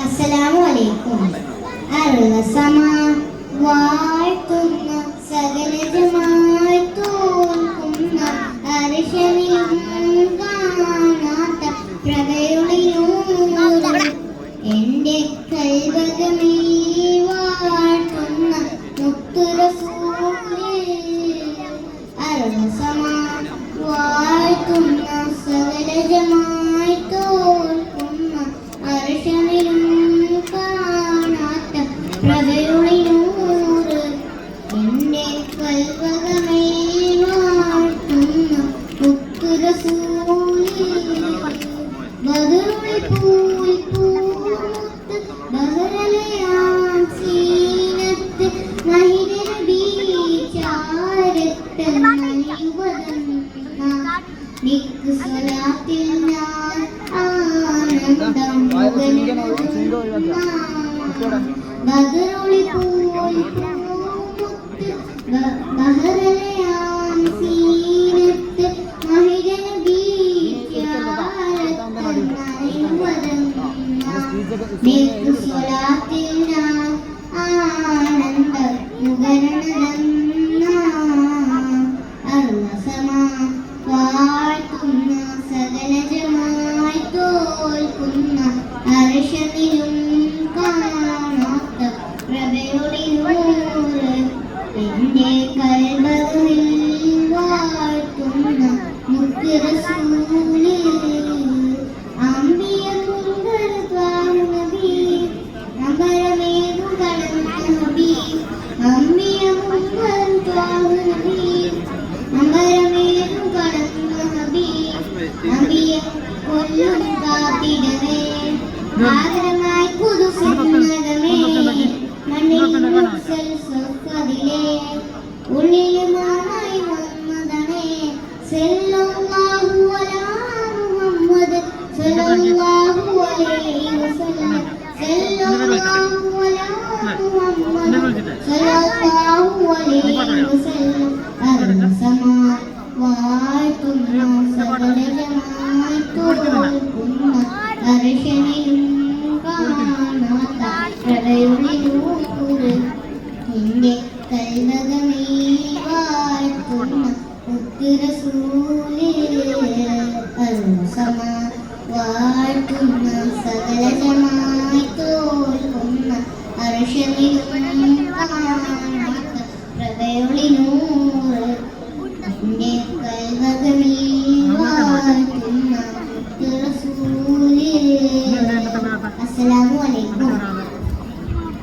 അസ്സലാമു അറുളസമാ വാഴ്ത്തുന്ന സകലജമായി തോൽക്കുന്ന അർശനിലും കാണാത്ത പ്രഭയൊളിയൂർ എൻ്റെ കൽവകമേ വാഴ്ത്തുന്ന മുത്തുറസൂലേ അറുളസമാ വാഴ്ത്തുന്ന സകലജമായി തോൽക്കുന്ന അർശനിലും കാണാത്ത പ്രഭയൊളിയൂർ എൻ്റെ കൽവകമേ വാഴ്ത്തുന്ന മുത്തുറസൂലേ ബദറുൽ പൂൽ പൂമുത്ത് ബഹറലയാം സീനത്ത് മഹിദർ ബീചാരത്ത് നലിവദന്ന നിക്ക് സ്വലാത്തിൽ ഞാൻ ആനന്ദം മുകരുന്ന ബദറുൽ പൂൽ പൂമുത്ത് ബഹറലയാം സീനത്ത് മഹിദർ നിക്ക് സ്വലാത്തിൽ ഞാൻ ആനന്ദ മുകരണ അറുളസമാ വാഴ്ത്തുന്ന സകലജമായി തോൽക്കുന്ന അർശനിലും കാണാത്ത പ്രഭയൊളിയൂർ എൻ്റെ കൽബറിൽ വാഴ്ത്തുന്ന മുത്തുറസൂലേ ആദരമായി പുതുസിന്നതമേ മണ്ണിൽ മുക്സൽ സ്വഫദിലേ ഉള്ളിൽ മാമായി വന്നതണേ സല്ലല്ലാഹു അലാ മുഹമ്മദ് സല്ലല്ലാഹു അലൈഹി വസല്ലം സല്ലല്ലാഹു അലാ മുഹമ്മദ് സല്ലല്ലാഹു അലൈഹി വസല്ലം അർസമാ വാഴ്ത്തുന്ന സകലജമായി തോൽക്കുന്ന അർശനിലും കാണാത്ത പ്രളയൊളിയൂർ എൻ്റെ കൽവകമേ വാഴ്ത്തുന്ന മുത്തുറസൂലേ അർസമാ വാഴ്ത്തുന്ന സകലജമായി തോൽക്കുന്ന അർശനിലും കാണാത്ത പ്രളയൊളിയൂർ എൻ്റെ കൽവകമേ